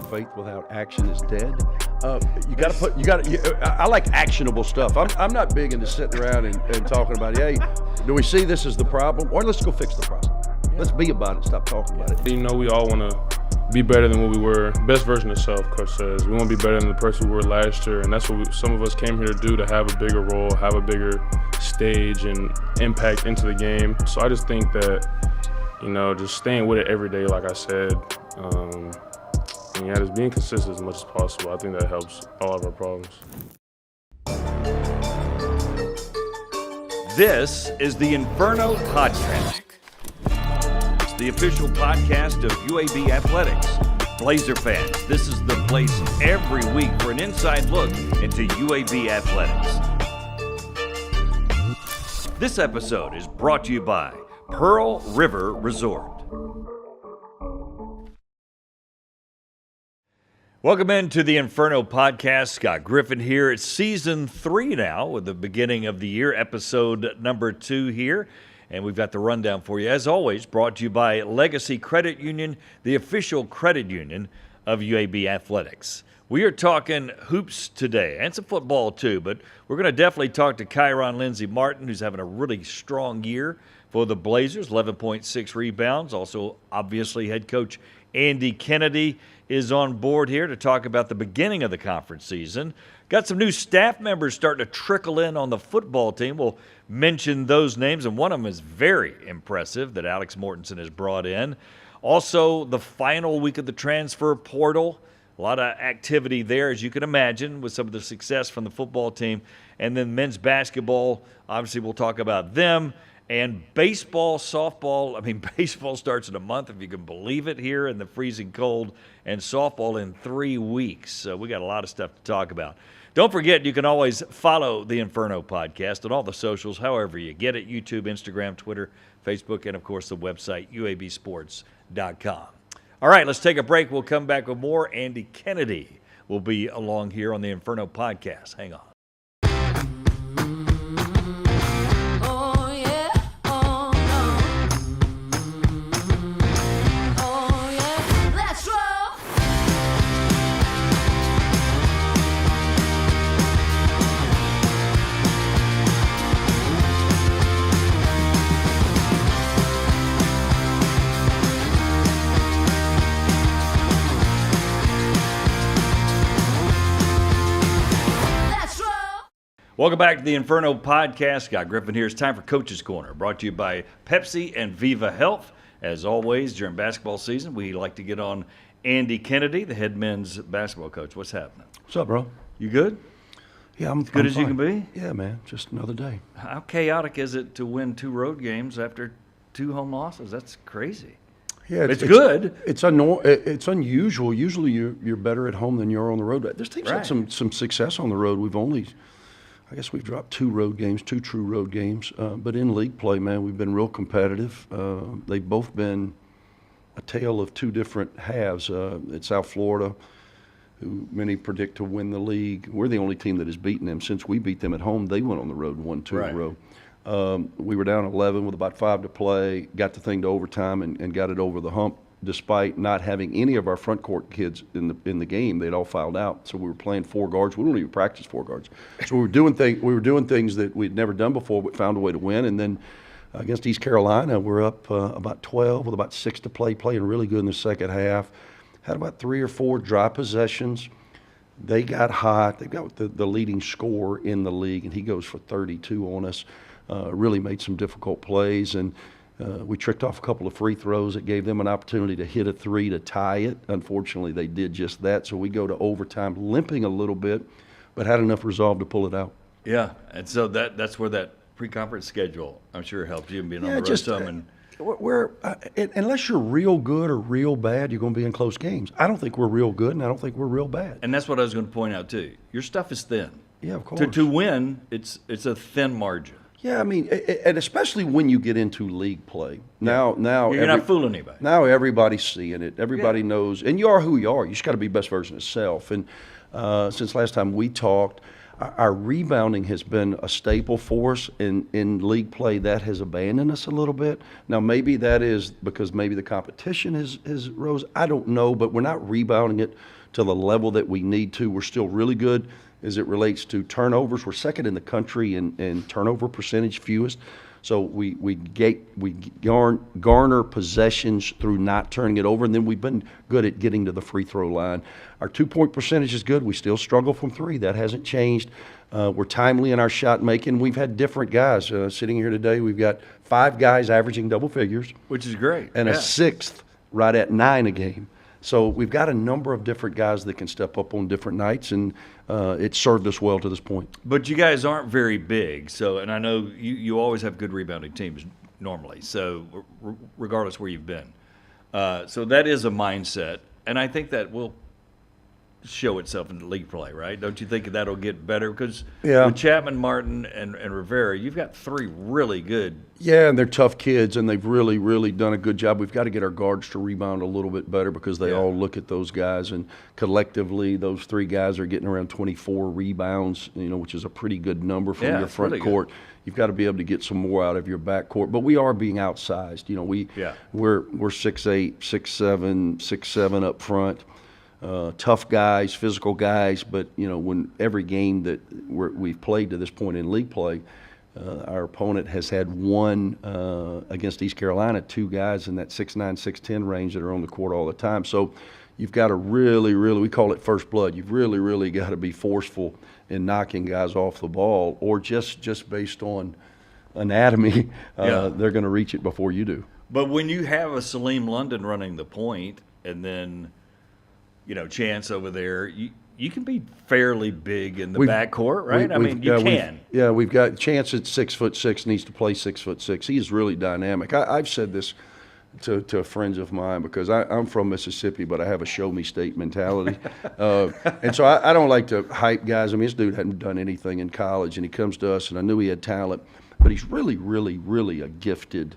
Faith without action is dead. I like actionable stuff. I'm not big into sitting around and talking about, hey, do we see this as the problem? Or let's go fix the problem. Let's be about it, stop talking about it. You know, we all want to be better than what we were. Best version of self, Coach says. We want to be better than the person we were last year, and that's what some of us came here to do, to have a bigger role, have a bigger stage and impact into the game. So I just think that, you know, just staying with it every day, like I said, and yeah, just being consistent as much as possible. I think that helps all of our problems. This is the Inferno Podcast. It's the official podcast of UAB Athletics. Blazer fans, this is the place every week for an inside look into UAB Athletics. This episode is brought to you by Pearl River Resort. Welcome into the Inferno Podcast. Scott Griffin here. It's season 3 now, with the beginning of the year, episode number 2 here. And we've got the rundown for you, as always, brought to you by Legacy Credit Union, the official credit union of UAB Athletics. We are talking hoops today, and some football too, but we're going to definitely talk to Kyeron Lindsay-Martin, who's having a really strong year for the Blazers, 11.6 rebounds. Also, obviously, head coach Andy Kennedy is on board here to talk about the beginning of the conference season. Got some new staff members starting to trickle in on the football team. We'll mention those names, and one of them is very impressive that Alex Mortensen has brought in. Also, the final week of the transfer portal. A lot of activity there, as you can imagine, with some of the success from the football team. And then men's basketball, obviously we'll talk about them. And baseball, softball, baseball starts in a month, if you can believe it, here in the freezing cold, and softball in 3 weeks. So we got a lot of stuff to talk about. Don't forget, you can always follow the Inferno Podcast on all the socials, however you get it, YouTube, Instagram, Twitter, Facebook, and, of course, the website, uabsports.com. All right, let's take a break. We'll come back with more. Andy Kennedy will be along here on the Inferno Podcast. Hang on. Welcome back to the Inferno Podcast. Scott Griffin here. It's time for Coach's Corner, brought to you by Pepsi and Viva Health. As always, during basketball season, we like to get on Andy Kennedy, the head men's basketball coach. What's happening? What's up, bro? You good? Yeah, I'm good I'm as fine. you can be? Yeah, man. Just another day. How chaotic is it to win 2 road games after 2 home losses? That's crazy. Yeah, it's good. It's unusual. Usually you're better at home than you are on the road. This team's had some success on the road. We've dropped 2 road games, 2 true road games. But in league play, man, we've been real competitive. They've both been a tale of 2 different halves. It's South Florida, who many predict to win the league. We're the only team that has beaten them. Since we beat them at home, they went on the road and won 2 in a row. We were down 11 with about 5 to play, got the thing to overtime and got it over the hump, despite not having any of our front court kids in the game. They'd all filed out, so we were playing 4 guards. We don't even practice 4 guards. So we were doing things that we'd never done before, but found a way to win. And then against East Carolina, we're up about 12 with about 6 to play, playing really good in the second half. Had about 3 or 4 dry possessions. They got hot. They got the leading scorer in the league, and he goes for 32 on us. Really made some difficult plays, and we tricked off a couple of free throws that gave them an opportunity to hit a 3 to tie it. Unfortunately, they did just that, so we go to overtime limping a little bit, but had enough resolve to pull it out. Yeah, and so that's where that pre-conference schedule, I'm sure, helped you being on the road some. Unless you're real good or real bad, you're going to be in close games. I don't think we're real good, and I don't think we're real bad. And that's what I was going to point out, too. Your stuff is thin. Yeah, of course. To win, it's a thin margin. Yeah, and especially when you get into league play. Now you're not fooling anybody. Now everybody's seeing it. Everybody knows, and you are who you are. You just got to be best version of self. And since last time we talked, our rebounding has been a staple for us in league play. That has abandoned us a little bit. Now, maybe that is because maybe the competition has rose. I don't know, but we're not rebounding it to the level that we need to. We're still really good as it relates to turnovers. We're second in the country in turnover percentage, fewest. So we garner possessions through not turning it over, and then we've been good at getting to the free throw line. Our 2-point percentage is good. We still struggle from three. That hasn't changed. We're timely in our shot making. We've had different guys sitting here today. We've got 5 guys averaging double figures, which is great, and a 6th right at 9 a game. So we've got a number of different guys that can step up on different nights, and it's served us well to this point. But you guys aren't very big, so, and I know you always have good rebounding teams normally, so regardless where you've been. So that is a mindset, and I think that will show itself in the league play, right? Don't you think that'll get better? Because with Chapman, Martin, and Rivera, you've got 3 really good. Yeah, and they're tough kids, and they've really, really done a good job. We've got to get our guards to rebound a little bit better because they all look at those guys, and collectively those 3 guys are getting around 24 rebounds, which is a pretty good number from your front court. You've got to be able to get some more out of your back court, but we are being outsized. We're 6'8", 6'7", 6'7" up front. Tough guys, physical guys, but when every game that we've played to this point in league play, our opponent has had one against East Carolina, 2 guys in that 6'9", 6'10" range that are on the court all the time. So you've got to really, really, we call it first blood. You've really, really got to be forceful in knocking guys off the ball, or just based on anatomy, they're going to reach it before you do. But when you have a Salim London running the point, and then Chance over there, you can be fairly big in the backcourt, right? You can. We've got Chance at 6'6", needs to play 6'6". He is really dynamic. I've said this to friends of mine because I'm from Mississippi, but I have a show me state mentality. And so I don't like to hype guys. this dude hadn't done anything in college, and he comes to us, and I knew he had talent, but he's really, really, really a gifted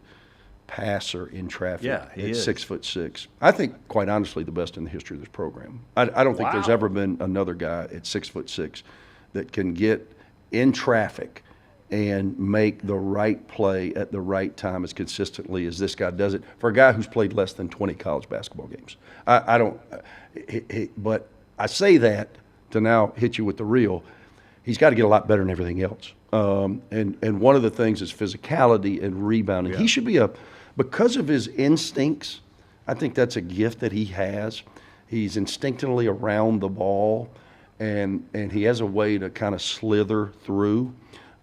passer in traffic at 6'6". I think, quite honestly, the best in the history of this program. I don't think there's ever been another guy at 6'6" that can get in traffic and make the right play at the right time as consistently as this guy does it for a guy who's played less than 20 college basketball games. But I say that to now hit you with the real. He's got to get a lot better than everything else. And one of the things is physicality and rebounding. He should be because of his instincts, I think that's a gift that he has. He's instinctively around the ball, and he has a way to kind of slither through.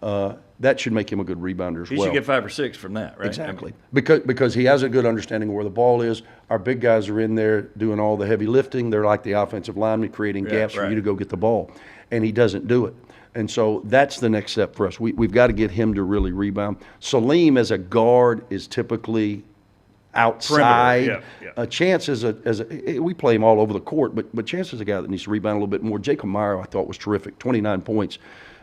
That should make him a good rebounder as well. He should get 5 or 6 from that, right? Exactly. Because he has a good understanding of where the ball is. Our big guys are in there doing all the heavy lifting. They're like the offensive lineman, creating gaps for you to go get the ball. And he doesn't do it. And so that's the next step for us. We've got to get him to really rebound. Salim as a guard is typically outside. Chance we play him all over the court, but Chance is a guy that needs to rebound a little bit more. Jacob Meyer, I thought, was terrific. 29 points,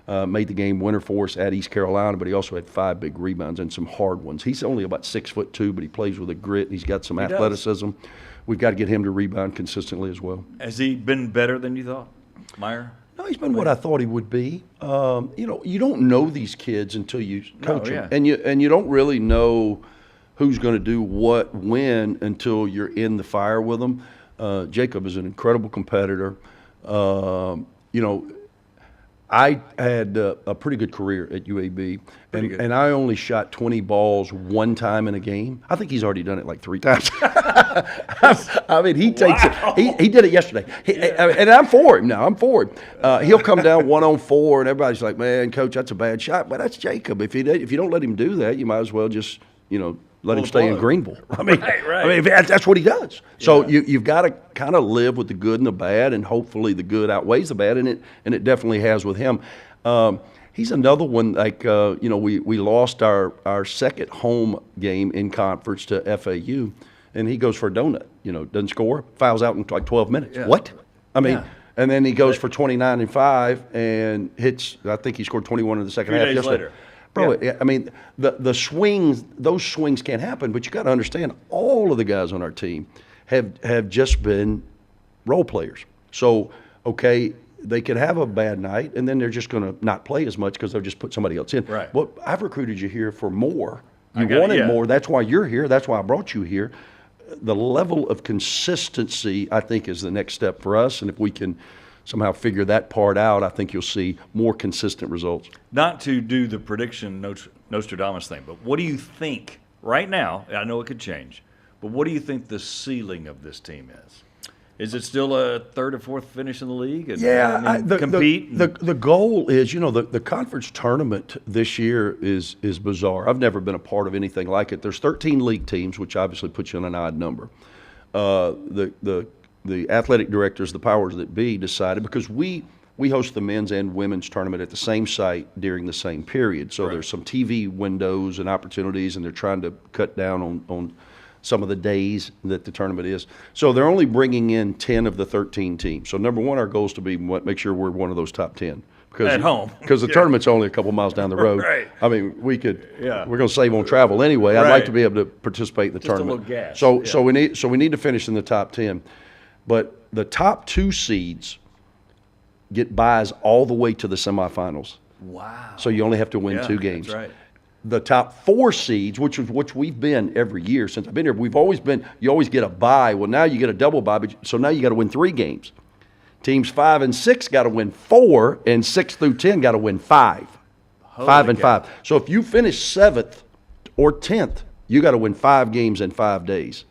made the game winner for us at East Carolina, but he also had 5 big rebounds and some hard ones. He's only about 6'2", but he plays with a grit. He's got some athleticism. We've got to get him to rebound consistently as well. Has he been better than you thought, Meyer? No, he's been what I thought he would be. You don't know these kids until you coach them, and you don't really know who's going to do what when until you're in the fire with them. Jacob is an incredible competitor. I had a pretty good career at UAB, and I only shot 20 balls one time in a game. I think he's already done it like 3 times. He takes it. He did it yesterday, and I'm for him now. I'm for him. He'll come down 1-on-4, and everybody's like, "Man, coach, that's a bad shot." But that's Jacob. If you don't let him do that, you might as well just let him stay in Greenville. That's what he does. So you've got to kind of live with the good and the bad, and hopefully the good outweighs the bad, and it definitely has with him. He's another one, we lost our second home game in conference to FAU, and he goes for a donut, doesn't score, fouls out in like 12 minutes. Yeah. What? And then he goes for 29 and 5 and hits, I think he scored 21 in the second half yesterday. Later. Bro, the swings, those swings can't happen, but you got to understand all of the guys on our team have just been role players. So, they could have a bad night, and then they're just going to not play as much because they'll just put somebody else in. Right. Well, I've recruited you here for more. You wanted more. That's why you're here. That's why I brought you here. The level of consistency, I think, is the next step for us. And if we can somehow figure that part out, I think you'll see more consistent results. Not to do the prediction Nostradamus thing, but what do you think right now? I know it could change, but what do you think the ceiling of this team is? Is it still a third or fourth finish in the league? And, compete? The goal is, the conference tournament this year is bizarre. I've never been a part of anything like it. There's 13 league teams, which obviously puts you on an odd number. The athletic directors, the powers that be, decided, because we host the men's and women's tournament at the same site during the same period. So there's some TV windows and opportunities, and they're trying to cut down on some of the days that the tournament is. So they're only bringing in 10 of the 13 teams. So number one, our goal is to make sure we're one of those top 10. At home. Because the tournament's only a couple miles down the road. Right. I mean, we're going to save on travel anyway. I'd like to be able to participate in the tournament. Just a little gas. So we need to finish in the top 10. But the top 2 seeds get buys all the way to the semifinals. Wow. So you only have to win 2 games. That's right. The top 4 seeds, which we've been every year since I've been here, you always get a bye. Well, now you get a double bye, so now you got to win 3 games. Teams 5 and 6 got to win 4, and 6 through 10 got to win 5. 5 and 5. So if you finish 7th or 10th, you got to win 5 games in 5 days.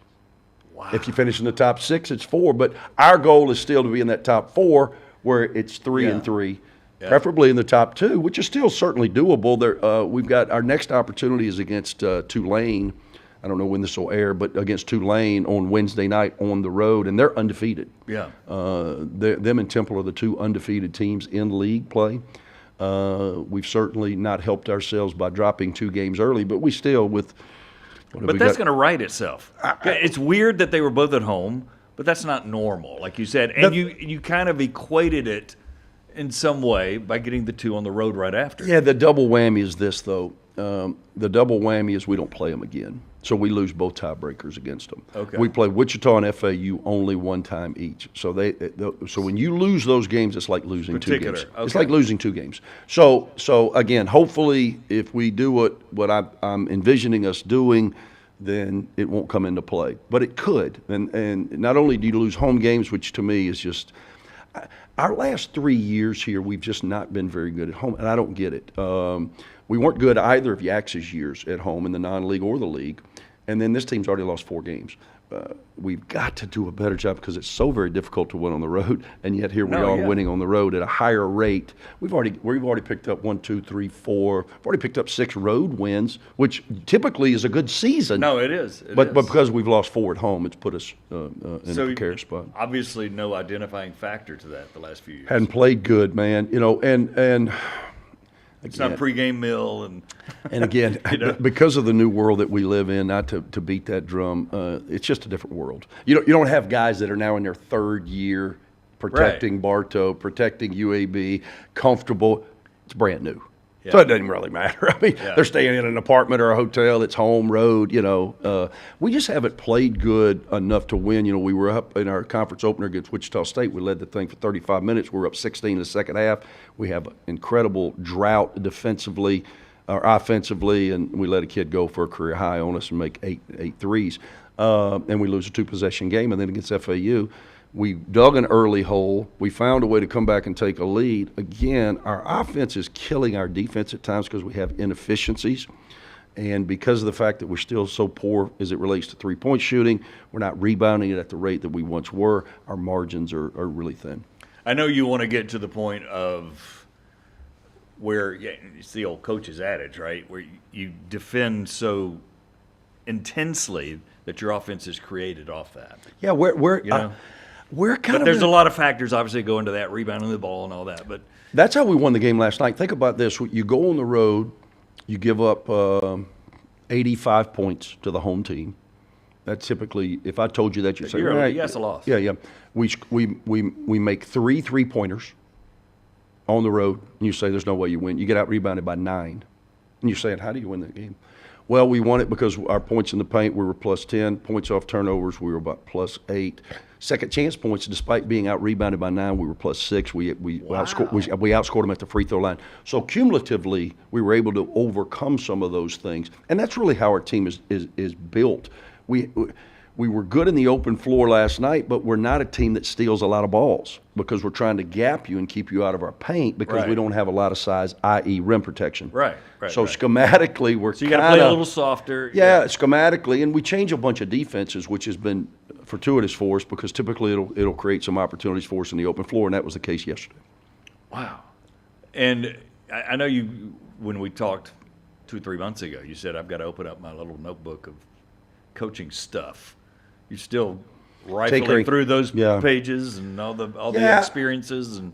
Wow. If you finish in the top 6, it's 4. But our goal is still to be in that top 4, where it's 3 and 3. Yeah. Preferably in the top 2, which is still certainly doable. We've got our next opportunity is against Tulane. I don't know when this will air, but against Tulane on Wednesday night on the road, and they're undefeated. Yeah. Them and Temple are the 2 undefeated teams in league play. We've certainly not helped ourselves by dropping 2 games early, but we still with. But that's going to right itself. It's weird that they were both at home, but that's not normal, like you said. And you kind of equated it in some way by getting the 2 on the road right after. Yeah, the double whammy is this, though. The double whammy is we don't play them again. So we lose both tiebreakers against them. Okay. We play Wichita and FAU only 1 time each. So so when you lose those games, it's like losing 2 games. Okay. It's like losing 2 games. So again, hopefully, if we do what I'm envisioning us doing, then it won't come into play. But it could. And not only do you lose home games, which to me is just – our last 3 years here, we've just not been very good at home, and I don't get it. We weren't good either of Yax's years at home in the non-league or the league, and then this team's already lost 4 games. We've got to do a better job because it's so very difficult to win on the road, and yet here we are winning on the road at a higher rate. We've already picked up 1, 2, 3, 4. We've already picked up 6 road wins, which typically is a good season. No, it is. But because we've lost 4 at home, it's put us in a precarious spot. Obviously, no identifying factor to that the last few years. Hadn't played good, man. And. It's not pregame meal and again, because of the new world that we live in, not to beat that drum, it's just a different world. You don't have guys that are now in their 3rd year protecting Bartow, protecting UAB, comfortable. It's brand new. Yeah. So it doesn't really matter. I mean, they're staying in an apartment or a hotel. It's home road, We just haven't played good enough to win. We were up in our conference opener against Wichita State. We led the thing for 35 minutes. We were up 16 in the second half. We have incredible drought defensively or offensively, and we let a kid go for a career high on us and make eight threes. And we lose a 2-possession game. And then against FAU, we dug an early hole. We found a way to come back and take a lead. Again, our offense is killing our defense at times because we have inefficiencies. And because of the fact that we're still so poor as it relates to three-point shooting, we're not rebounding it at the rate that we once were. Our margins are really thin. I know you want to get to the point of where it's the old coach's adage, right, where you defend so intensely that your offense is created off that. Yeah, there's a lot of factors obviously go into that, rebounding the ball and all that. But that's how we won the game last night. Think about this: you go on the road, you give up 85 points to the home team. That's typically, if I told you that, you'd say, right, yes, a loss. Yeah. We make 3 3-pointers on the road, and you say there's no way you win. You get out rebounded by 9, and you're saying, how do you win that game? Well, we won it because our points in the paint, we were +10. Points off turnovers, we were about +8. second chance points, despite being out rebounded by 9, we were +6. We outscored them at the free throw line. So cumulatively, we were able to overcome some of those things, and that's really how our team is built. We were good in the open floor last night, but we're not a team that steals a lot of balls because we're trying to gap you and keep you out of our paint because we don't have a lot of size, i.e. rim protection. So schematically, we're so you got to play a little softer. Yeah, schematically, and we change a bunch of defenses, which has been fortuitous for us because typically it'll create some opportunities for us in the open floor, and that was the case yesterday. Wow. And I know you, when we talked 2-3 months ago, you said, I've got to open up my little notebook of coaching stuff. You're still rifling through those pages and all the experiences and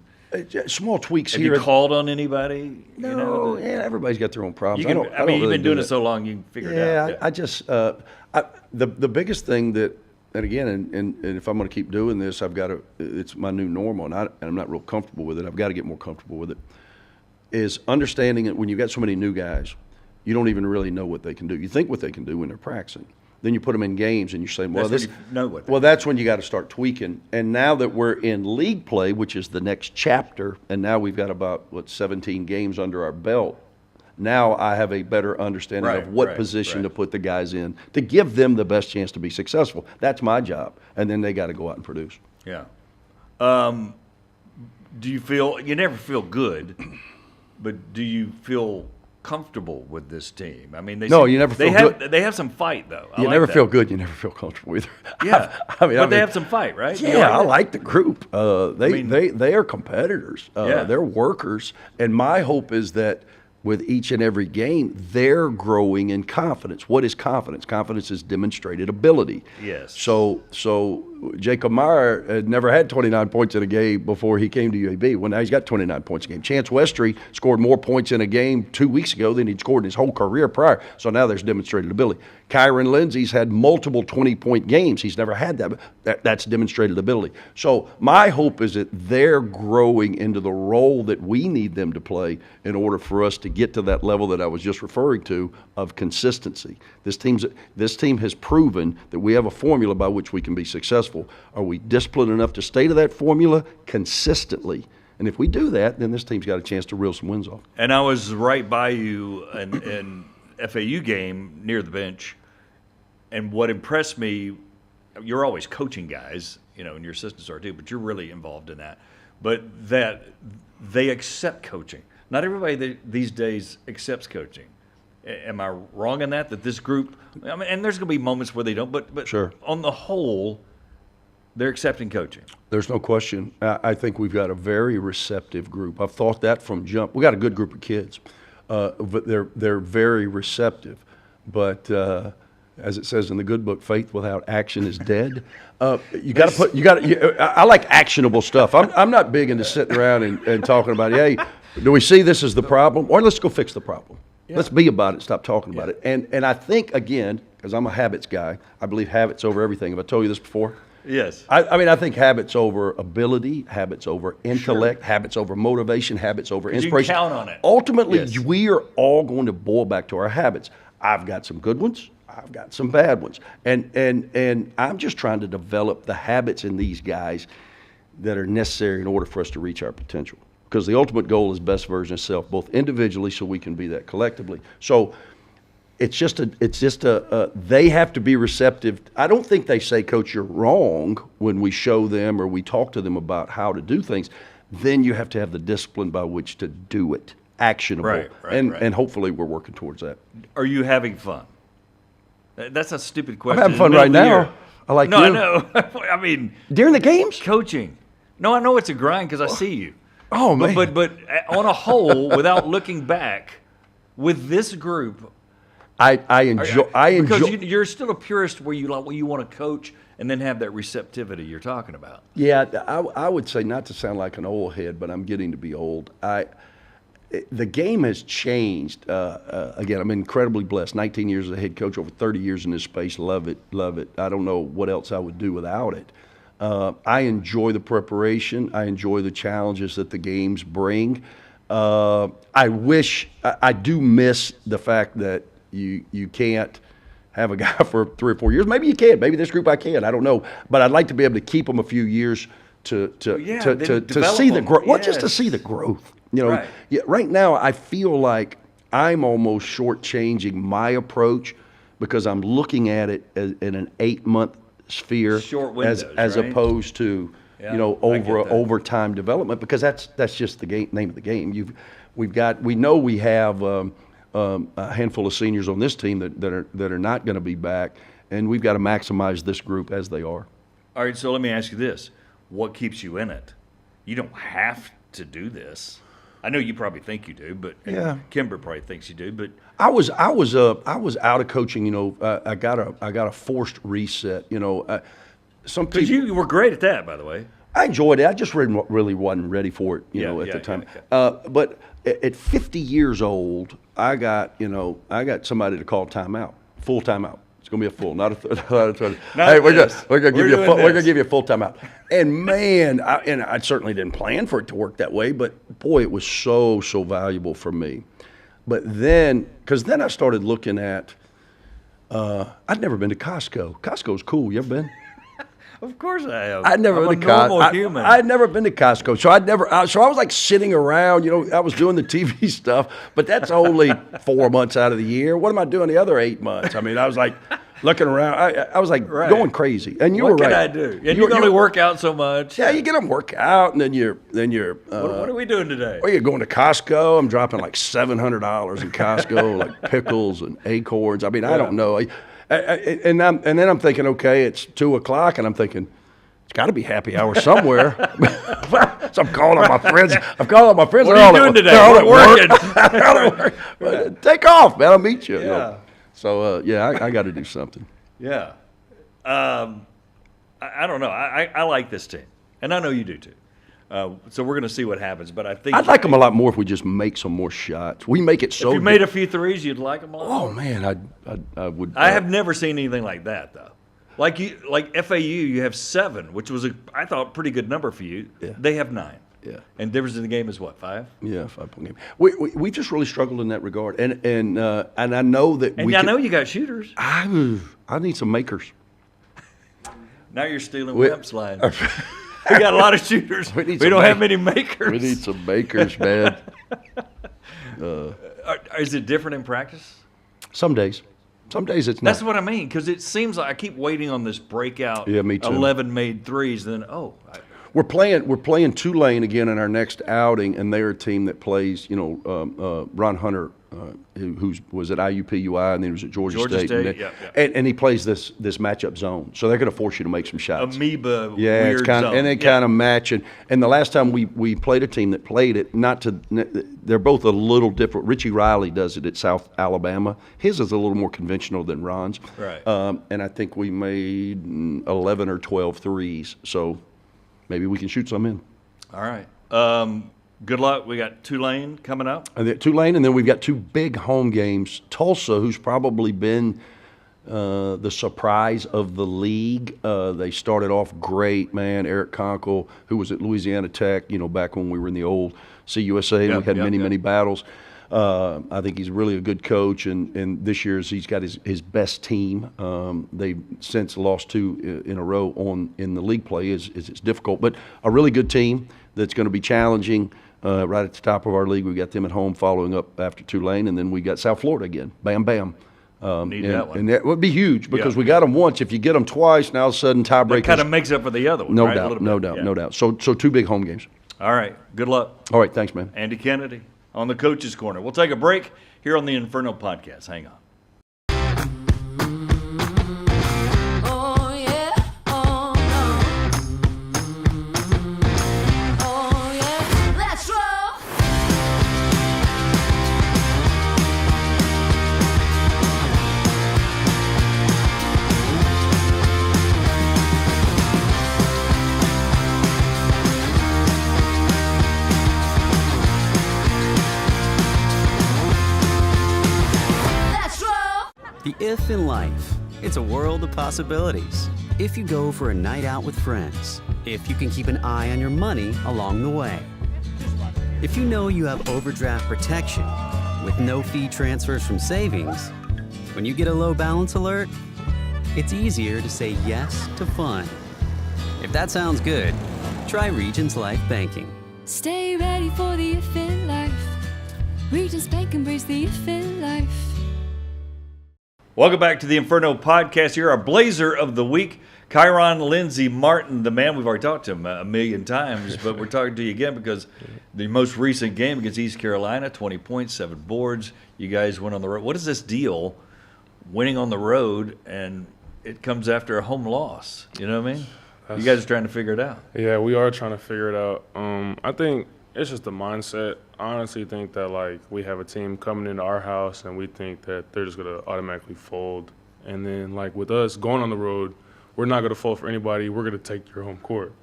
small tweaks have here. Have you called on anybody? No, everybody's got their own problems. You've been doing it so long, you can figure it out. I just the biggest thing that, and again, and if I'm going to keep doing this, it's my new normal, and I'm not real comfortable with it. I've got to get more comfortable with it. Is understanding that when you've got so many new guys, you don't even really know what they can do. You think what they can do when they're practicing. Then you put them in games and you say, that's when you got to start tweaking. And now that we're in league play, which is the next chapter, and now we've got about, 17 games under our belt, now I have a better understanding of what position to put the guys in to give them the best chance to be successful. That's my job. And then they got to go out and produce. Yeah. Do you feel – you never feel good, but do you feel – comfortable with this team? I mean, you never feel good. They have some fight, though. You never feel good. You never feel comfortable either. Yeah, but they have some fight, right? Yeah, I like the group. They are competitors. They're workers, and my hope is that with each and every game, they're growing in confidence. What is confidence? Confidence is demonstrated ability. Yes. So Jacob Meyer had never had 29 points in a game before he came to UAB. Well, now he's got 29 points a game. Chance Westry scored more points in a game 2 weeks ago than he'd scored in his whole career prior. So now there's demonstrated ability. Kyeron Lindsay's had multiple 20-point games. He's never had that. That's demonstrated ability. So my hope is that they're growing into the role that we need them to play in order for us to get to that level that I was just referring to of consistency. This team has proven that we have a formula by which we can be successful. Are we disciplined enough to stay to that formula consistently? And if we do that, then this team's got a chance to reel some wins off. And I was right by you in FAU game near the bench, and what impressed me, you're always coaching guys, and your assistants are too, but you're really involved in that. But that they accept coaching. Not everybody these days accepts coaching. Am I wrong in that this group, and there's going to be moments where they don't, but sure. On the whole, they're accepting coaching. There's no question. I think we've got a very receptive group. I've thought that from jump. We got a good group of kids, but they're very receptive. But as it says in the good book, faith without action is dead. I like actionable stuff. I'm not big into sitting around and talking about, hey, do we see this as the problem? Or let's go fix the problem. Yeah. Let's be about it, stop talking about it. And I think, again, because I'm a habits guy, I believe habits over everything. Have I told you this before? Yes. I think habits over ability, habits over intellect, habits over motivation, habits over inspiration. You can count on it. Ultimately, we are all going to boil back to our habits. I've got some good ones. I've got some bad ones. And I'm just trying to develop the habits in these guys that are necessary in order for us to reach our potential. Because the ultimate goal is best version of self, both individually so we can be that collectively. So they have to be receptive. I don't think they say, Coach, you're wrong when we show them or we talk to them about how to do things. Then you have to have the discipline by which to do it, actionable. Right. And hopefully we're working towards that. Are you having fun? That's a stupid question. I'm having fun right now. I like you. No, I know. I mean. During the games? Coaching. No, I know it's a grind because I see you. Oh, man. But on a whole, without looking back, with this group, I enjoy. Because you're still a purist where you want to coach and then have that receptivity you're talking about. Yeah, I would say, not to sound like an old head, but I'm getting to be old. The game has changed. Again, I'm incredibly blessed. 19 years as a head coach, over 30 years in this space. Love it. I don't know what else I would do without it. I enjoy the preparation. I enjoy the challenges that the games bring. I do miss the fact that you can't have a guy for 3 or 4 years. Maybe you can. Maybe this group I can. I don't know. But I'd like to be able to keep them a few years to see the growth. Well, just to see the growth. You know, right now I feel like I'm almost shortchanging my approach because I'm looking at it in an 8-month sphere, short windows, as right? opposed to over time development, because that's just the name of the game. We know we have a handful of seniors on this team that are not going to be back, and we've got to maximize this group as they are. All right, so let me ask you this: what keeps you in it? You don't have to do this. I know you probably think you do, but Kimber probably thinks you do. But I was out of coaching. You know, I got a forced reset. You know, some people. You were great at that, by the way. I enjoyed it. I just really wasn't ready for it. You know, at the time. But at 50 years old, I got somebody to call timeout, full timeout. It's going to be a full, not a third. Hey, we're going to give you a full timeout. And man, I certainly didn't plan for it to work that way, but boy, it was so valuable for me. But then, because then I started looking at, I'd never been to Costco. Costco's cool. You ever been? Of course I have. I'd never been to Costco. I'd never been to Costco, so I was like sitting around. You know, I was doing the TV stuff, but that's only 4 months out of the year. What am I doing the other 8 months? I mean, I was like looking around. I was like going crazy. And you were right. What can I do? And you can only work out so much. Yeah, you get them work out, and then you're. What are we doing today? Well, you're going to Costco. I'm dropping like $700 in Costco, like pickles and acorns. I mean, I don't know. And then I'm thinking, okay, it's 2:00, and I'm thinking, it's got to be happy hour somewhere. So I'm calling on my friends. What are you doing today? They're all at work. Take off, man. I'll meet you. Yeah. You know? So I got to do something. Yeah. I don't know. I like this team, and I know you do too. So we're going to see what happens, but I think I'd like them a lot more if we just make some more shots. We make it so. If you made a few threes, you'd like them a lot. Oh man, I would. I have never seen anything like that though. Like FAU, you have 7, which was I thought pretty good number for you. Yeah. They have 9. Yeah. And difference in the game is what, 5? Yeah, 5-point game. We just really struggled in that regard, and I know that. And I know you got shooters. I need some makers. Now you're stealing Web's line. We got a lot of shooters. We don't have many makers. We need some makers, man. Is it different in practice? Some days it's not. That's what I mean, because it seems like I keep waiting on this breakout. Yeah, me too. 11 made threes, and then we're playing Tulane again in our next outing, and they're a team that plays. You know, Ron Hunter, who was at IUPUI and then he was at Georgia State. And he plays this matchup zone, so they're going to force you to make some shots. Amoeba, yeah, weird it's kind zone. And they kind of match. And the last time we played a team that played it, they're both a little different. Richie Riley does it at South Alabama. His is a little more conventional than Ron's. Right. And I think we made 11 or 12 threes. So maybe we can shoot some in. All right. Good luck. We got Tulane coming up. Tulane, and then we've got 2 big home games. Tulsa, who's probably been the surprise of the league. They started off great, man. Eric Conkle, who was at Louisiana Tech, you know, back when we were in the old CUSA, and we had many battles. I think he's really a good coach, and this year's he's got his best team. They've since lost 2 in a row in the league play. It's difficult, but a really good team that's going to be challenging. Right at the top of our league, we got them at home following up after Tulane, and then we got South Florida again. Bam, bam. Need that one. And that would be huge because we got them once. If you get them twice, now all of a sudden tiebreakers. That kind of makes up for the other one, no right? doubt, no doubt. So 2 big home games. All right. Good luck. All right, thanks, man. Andy Kennedy on the Coach's Corner. We'll take a break here on the Inferno Podcast. Hang on. The if in life, it's a world of possibilities. If you go for a night out with friends, if you can keep an eye on your money along the way, if you know you have overdraft protection with no fee transfers from savings, When you get a low balance alert, it's easier to say yes to fun. If that sounds good, try Regions Life Banking. Stay ready for the if in life. Regions Bank embrace the if in life. Welcome back to the Inferno podcast. Here, our Blazer of the Week, Kyeron Lindsay-Martin, the man. We've already talked to him a million times, but we're talking to you again because the most recent game against East Carolina, 20 points, 7 boards. You guys went on the road. What is this deal, winning on the road, and it comes after a home loss? You know what I mean? You guys are trying to figure it out. Yeah, we are trying to figure it out. I think it's just the mindset. I honestly think that, like, we have a team coming into our house and we think that they're just going to automatically fold. And then, like, with us going on the road, we're not going to fold for anybody. We're going to take your home court.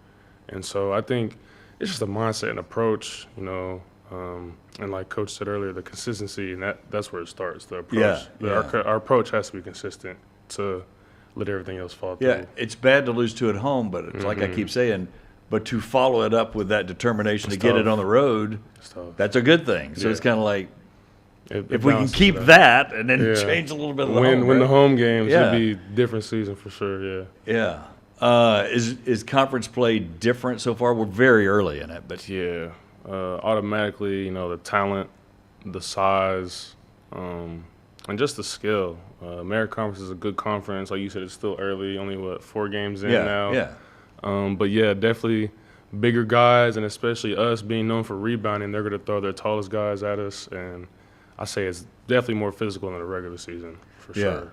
And so I think it's just a mindset and approach, you know. And like Coach said earlier, the consistency, and that's where it starts, the approach. Our approach has to be consistent to let everything else fall through. Yeah, it's bad to lose 2 at home, but it's like I keep saying, but to follow it up with that determination to get it on the road, that's a good thing. So it's kind of like, if we can keep that and then change a little bit of the home. Win the home games, it'd be a different season for sure, Yeah. Is conference play different so far? We're very early in it, but yeah. Automatically, you know, the talent, the size, and just the skill. American Conference is a good conference. Like you said, it's still early, only, 4 games in now? Yeah. But, yeah, definitely bigger guys, and especially us being known for rebounding, they're going to throw their tallest guys at us. And I say it's definitely more physical than the regular season, for sure.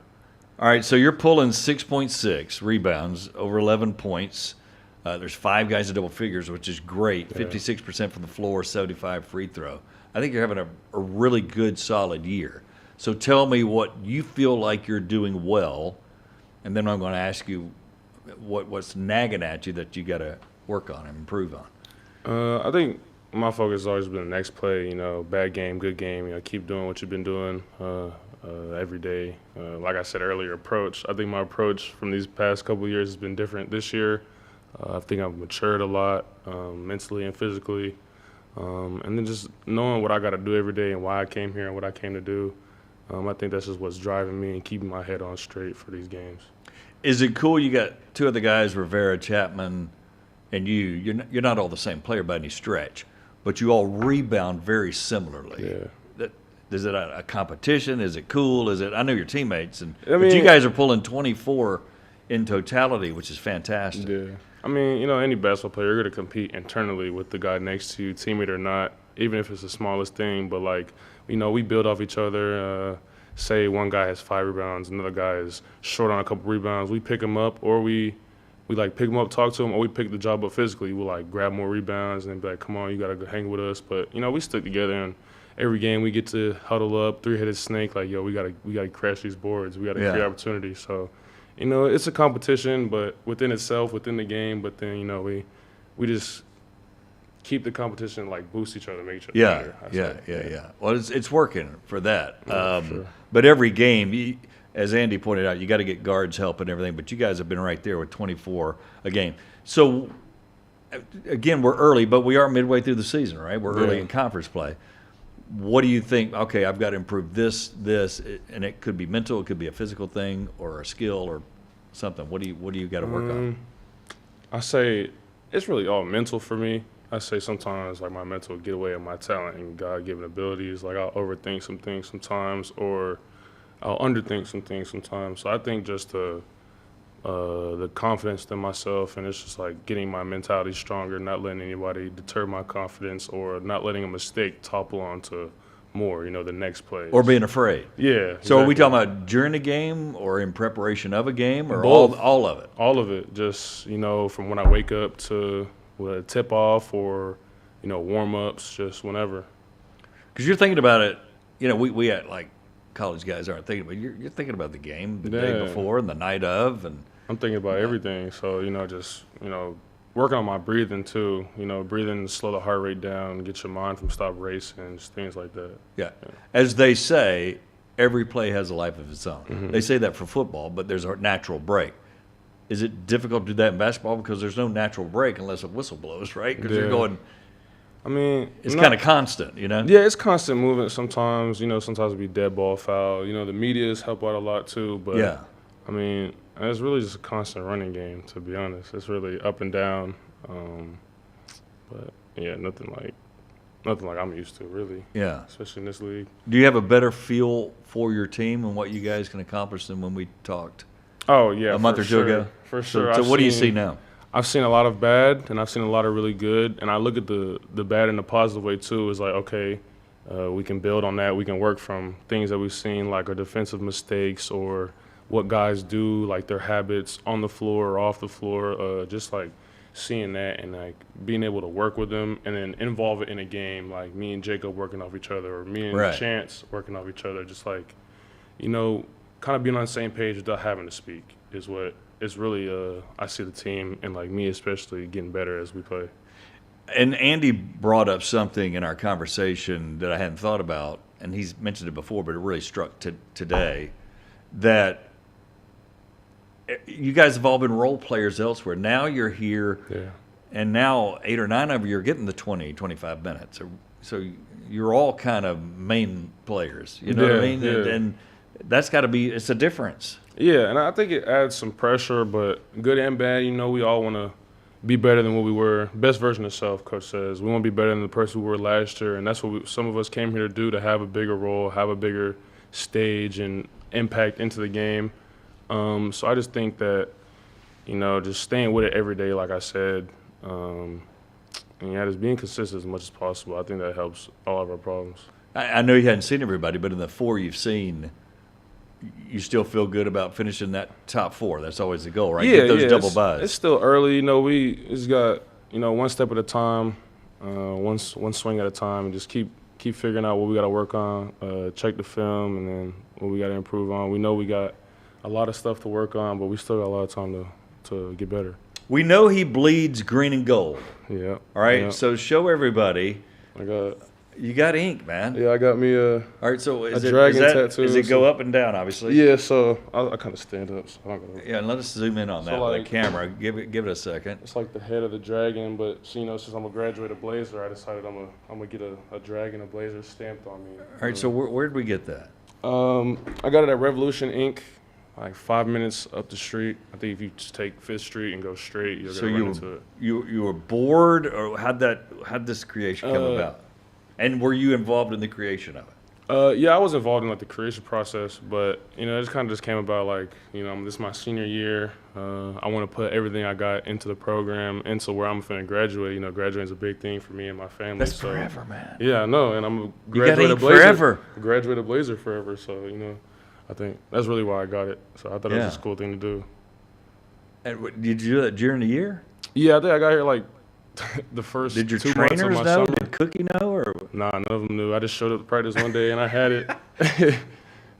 All right, so you're pulling 6.6 rebounds, over 11 points. There's 5 guys in double figures, which is great. 56% from the floor, 75 free throw. I think you're having a really good, solid year. So tell me what you feel like you're doing well, and then I'm going to ask you what's nagging at you that you got to work on and improve on. I think my focus has always been the next play. You know, bad game, good game. You know, keep doing what you've been doing every day. Like I said earlier, approach. I think my approach from these past couple of years has been different this year. I think I've matured a lot mentally and physically. And then just knowing what I got to do every day and why I came here and what I came to do. I think that's just what's driving me and keeping my head on straight for these games. Is it cool you got 2 other guys, Rivera, Chapman, and you're not all the same player by any stretch, but you all rebound very similarly. Yeah. Is it a competition? Is it cool? I know your teammates, but you guys are pulling 24 in totality, which is fantastic. Yeah. I mean, you know, any basketball player, you're going to compete internally with the guy next to you, teammate or not, even if it's the smallest thing. But, like, you know, we build off each other. Say one guy has 5 rebounds, another guy is short on a couple rebounds. We pick him up, or we like pick him up, talk to him, or we pick the job up physically. We'll, like, grab more rebounds and be like, come on, you got to go hang with us. But, you know, we stick together, and every game we get to huddle up, 3-headed snake, like, yo, we got to crash these boards. We got to create opportunities. So, you know, it's a competition, but within itself, within the game. But then, you know, we just keep the competition, like, boost each other, make each other better. Yeah. Well, it's working for that. Sure. But every game, as Andy pointed out, you got to get guards help and everything. But you guys have been right there with 24 a game. So, again, we're early, but we are midway through the season, right? We're early in conference play. What do you think? Okay, I've got to improve this, and it could be mental, it could be a physical thing, or a skill, or something. What do you got to work on? I say it's really all mental for me. I say sometimes, like, my mental will get away with my talent and God-given abilities. Like, I'll overthink some things sometimes, or I'll underthink some things sometimes. So I think just the confidence in myself, and it's just like getting my mentality stronger, not letting anybody deter my confidence, or not letting a mistake topple onto more, you know, the next play. Or being afraid. Yeah. So exactly. Are we talking about during a game or in preparation of a game, or Both. all of it? All of it. Just, you know, from when I wake up to a tip off, or, you know, warm ups, just whenever. Because you're thinking about it, you know, we had, like, college guys aren't thinking about it. You're thinking about the game the day before and the night of, and I'm thinking about everything. So, you know, just, you know, working on my breathing too. You know, breathing, slow the heart rate down, get your mind from stop racing, just things like that. Yeah. As they say, every play has a life of its own. Mm-hmm. They say that for football, but there's a natural break. Is it difficult to do that in basketball? Because there's no natural break unless a whistle blows, right? Because you're going I mean, It's kind of constant, you know? Yeah, it's constant movement sometimes. Sometimes it'll be dead ball foul. The medias help out a lot too. But, Yeah. I mean, it's really just a constant running game, to be honest. It's really up and down. But, yeah, nothing like I'm used to, really. Yeah. Especially in this league. Do you have a better feel for your team and what you guys can accomplish than when we talked Oh, yeah, a month or two ago? For sure. So what do you see now? I've seen a lot of bad, and I've seen a lot of really good. And I look at the bad in a positive way, too. It's like, okay, we can build on that. We can work from things that we've seen, like our defensive mistakes or what guys do, like their habits on the floor or off the floor, just like seeing that and like being able to work with them and then involve it in a game, like me and Jacob working off each other or me and Right. Chance working off each other, just like, kind of being on the same page without having to speak is what is really, I see the team and like me especially getting better as we play. And Andy brought up something in our conversation that I hadn't thought about, and he's mentioned it before, but it really struck today, that you guys have all been role players elsewhere. Now you're here, and now 8 or 9 of you are getting the 20, 25 minutes. So you're all kind of main players, you know what I mean? Yeah. And that's got to be, it's a difference. Yeah, and I think it adds some pressure, but good and bad, we all want to be better than what we were. Best version of self, Coach says. We want to be better than the person we were last year, and that's what some of us came here to do, to have a bigger role, have a bigger stage and impact into the game. So I just think that, just staying with it every day, like I said, and just being consistent as much as possible. I think that helps all of our problems. I know you hadn't seen everybody, but in the 4 you've seen, you still feel good about finishing that top 4. That's always the goal, right? Yeah, Get those double it's buys. still early. We just got, one step at a time, one swing at a time, and just keep figuring out what we got to work on, check the film, and then what we got to improve on. We know we got a lot of stuff to work on, but we still got a lot of time to get better. We know he bleeds green and gold. Yeah. All right, Yeah. so show everybody. You got ink, man. I got me All right, so is dragon tattoo. Does it go up and down, obviously? Yeah, so I kind of stand up. So I'm not gonna, Yeah, and let us zoom in on that with like- the camera. Give it a second. it's like the head of the dragon, but since I'm a graduated Blazer, I decided I'm gonna get a dragon, a Blazer stamped on me. All right, so where did we get that? I got it at Revolution Inc. Like 5 minutes up the street. I think if you just take 5th Street and go straight, you're So gonna run into it. you were bored, or how'd this creation come about? And were you involved in the creation of it? Yeah, I was involved in like the creation process, but it just kind of came about like this is my senior year. I want to put everything I got into the program, into where I'm finna graduate. Graduating's a big thing for me and my family. That's so, forever, man. Yeah, I know, and I'm a You got graduated ink Blazer. forever. Graduated Blazer forever. So I think that's really why I got it. So I thought it was Yeah. just a cool thing to do. And did you do that during the year? Yeah, I think I got here like the first Did your 2 months of trainers my know? summer. Did Cookie know? Or Nah, none of them knew. I just showed up to practice one day and I had it.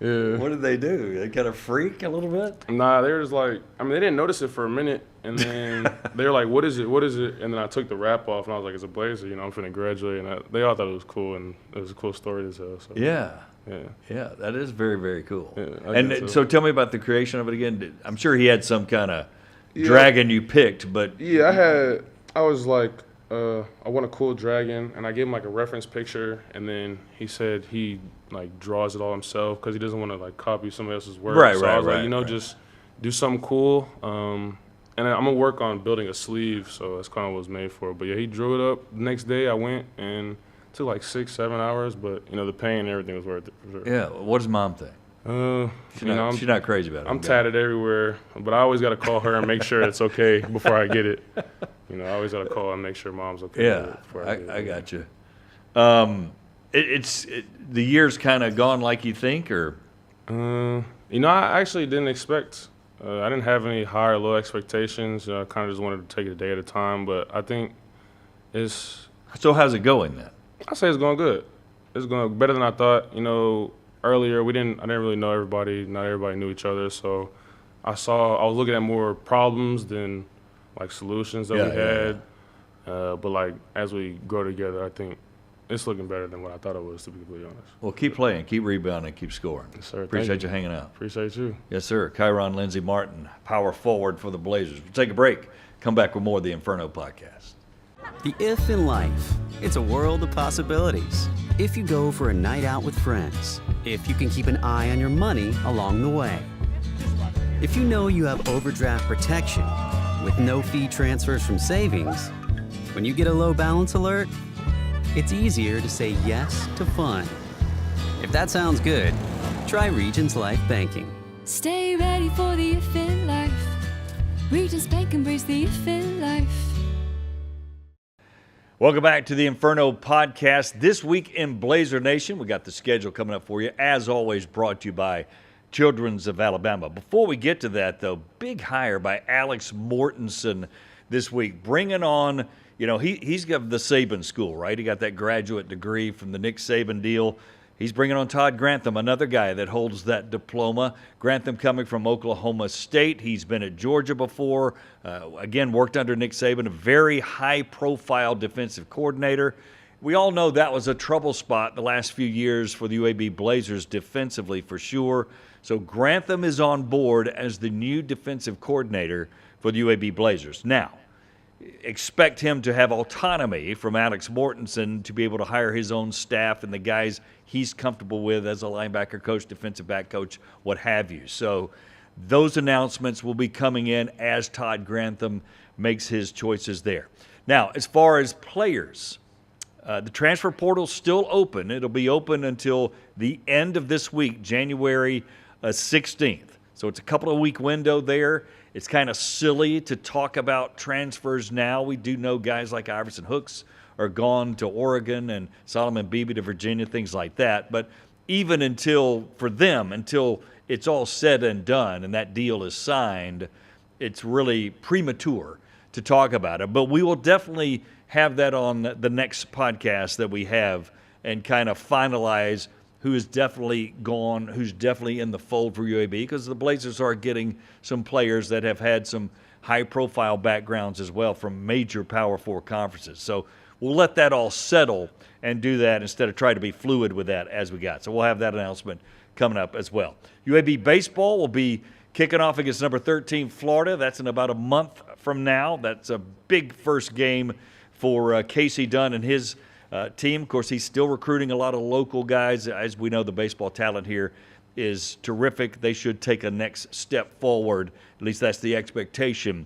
Yeah. what did they do? They kind of freak a little bit? Nah, they were just like, they didn't notice it for a minute, and then they were like, what is it? What is it? And then I took the wrap off, and I was like, it's a Blazer, I'm finna graduate, and they all thought it was cool, and it was a cool story to tell. So, Yeah. Yeah. Yeah, that is very, very cool. Yeah, I and think so tell me about the creation of it again. I'm sure he had some kind of dragon you picked, but Yeah, I was like, I want a cool dragon, and I gave him like a reference picture, and then he said he like draws it all himself because he doesn't want to like copy somebody else's work. Right, so I was right, like, right. just do something cool. And I'm gonna work on building a sleeve, so that's kind of what it was made for. But yeah, he drew it up. The next day I went and it took like 6-7 hours, but the pain and everything was worth it for sure. yeah, what does Mom think? She's not crazy about it. I'm tatted everywhere, but I always got to call her and make sure it's okay before I get it. I always got to call and make sure Mom's okay. with Yeah, it before I get it. I got you. The year's kind of gone like you think, or I actually didn't expect. I didn't have any high or low expectations. I kind of just wanted to take it a day at a time. But I think so. How's it going then? I say it's going good. It's going better than I thought. Earlier I didn't really know everybody. Not everybody knew each other. So I was looking at more problems than like solutions that we had. But like as we grow together, I think it's looking better than what I thought it was, to be completely honest. Well, keep playing, keep rebounding, keep scoring. Yes, sir. Appreciate you hanging out. Appreciate you. Yes, sir. Kyeron Lindsay-Martin, power forward for the Blazers. We'll take a break. Come back with more of the Inferno podcast. The if in life. It's a world of possibilities. If you go for a night out with friends, if you can keep an eye on your money along the way, if you know you have overdraft protection with no fee transfers from savings, when you get a low balance alert, it's easier to say yes to fun. If that sounds good, try Regions Life Banking. Stay ready for the if in life. Regents Bank, embrace the if in life. Welcome back to the Inferno podcast. This week in Blazer Nation, we got the schedule coming up for you. As always, brought to you by Children's of Alabama. Before we get to that, though, big hire by Alex Mortensen this week, bringing on, he's got the Saban school, right? He got that graduate degree from the Nick Saban deal. He's bringing on Todd Grantham, another guy that holds that diploma. Grantham coming from Oklahoma State. He's been at Georgia before. Again, worked under Nick Saban, a very high-profile defensive coordinator. We all know that was a trouble spot the last few years for the UAB Blazers defensively for sure. So Grantham is on board as the new defensive coordinator for the UAB Blazers. Now, expect him to have autonomy from Alex Mortensen to be able to hire his own staff and the guys he's comfortable with as a linebacker coach, defensive back coach, what have you. So those announcements will be coming in as Todd Grantham makes his choices there. Now, as far as players, the transfer portal's still open. It'll be open until the end of this week, January 16th. So it's a couple of week window there. It's kind of silly to talk about transfers now. We do know guys like Iverson Hooks are gone to Oregon and Solomon Beebe to Virginia, things like that. But even until it's all said and done and that deal is signed, it's really premature to talk about it. But we will definitely have that on the next podcast that we have and kind of finalize who is definitely gone, who's definitely in the fold for UAB, because the Blazers are getting some players that have had some high-profile backgrounds as well from major Power Four conferences. So we'll let that all settle and do that instead of try to be fluid with that as we got. So we'll have that announcement coming up as well. UAB baseball will be kicking off against number 13 Florida. That's in about a month from now. That's a big first game for Casey Dunn and his team. Of course, he's still recruiting a lot of local guys. As we know, the baseball talent here is terrific. They should take a next step forward. At least that's the expectation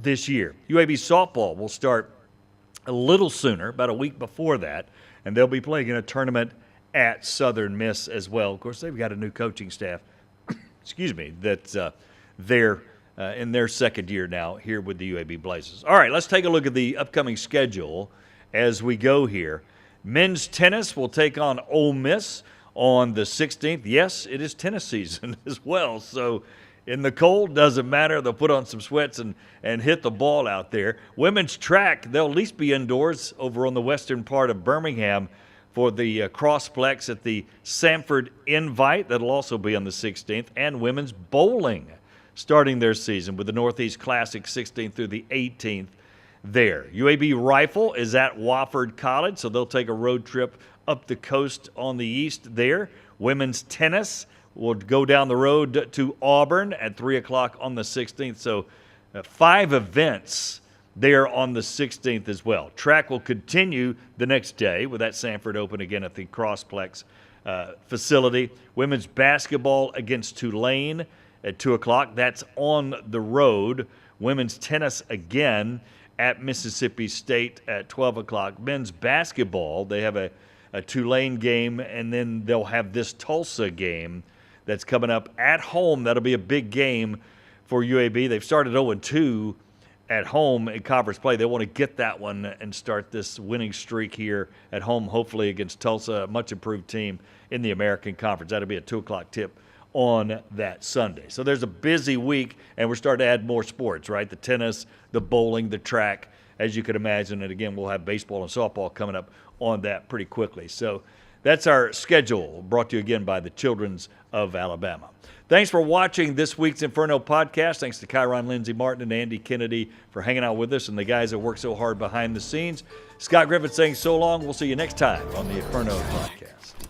this year. UAB softball will start a little sooner, about a week before that, and they'll be playing in a tournament at Southern Miss as well. Of course, they've got a new coaching staff, that's there in their second year now here with the UAB Blazers. All right, let's take a look at the upcoming schedule as we go here. Men's tennis will take on Ole Miss on the 16th. Yes, it is tennis season as well, so in the cold, doesn't matter. They'll put on some sweats and hit the ball out there. Women's track, they'll at least be indoors over on the western part of Birmingham for the Crossplex at the Sanford Invite. That'll also be on the 16th. And women's bowling starting their season with the Northeast Classic 16th through the 18th there. UAB Rifle is at Wofford College, so they'll take a road trip up the coast on the east there. Women's tennis will go down the road to Auburn at 3 o'clock on the 16th. So 5 events there on the 16th as well. Track will continue the next day with that Sanford Open again at the Crossplex facility. Women's basketball against Tulane at 2 o'clock. That's on the road. Women's tennis again at Mississippi State at 12 o'clock. Men's basketball, they have a Tulane game, and then they'll have this Tulsa game that's coming up at home. That'll be a big game for UAB. They've started 0-2 at home in conference play. They want to get that one and start this winning streak here at home, hopefully against Tulsa, a much improved team in the American Conference. That'll be a 2 o'clock tip on that Sunday. So there's a busy week, and we're starting to add more sports, right? The tennis, the bowling, the track, as you could imagine. And again, we'll have baseball and softball coming up on that pretty quickly. So that's our schedule, brought to you again by the Children's of Alabama. Thanks for watching this week's Inferno podcast. Thanks to Kyeron Lindsay-Martin and Andy Kennedy for hanging out with us and the guys that work so hard behind the scenes. Scott Griffith saying so long. We'll see you next time on the Inferno podcast.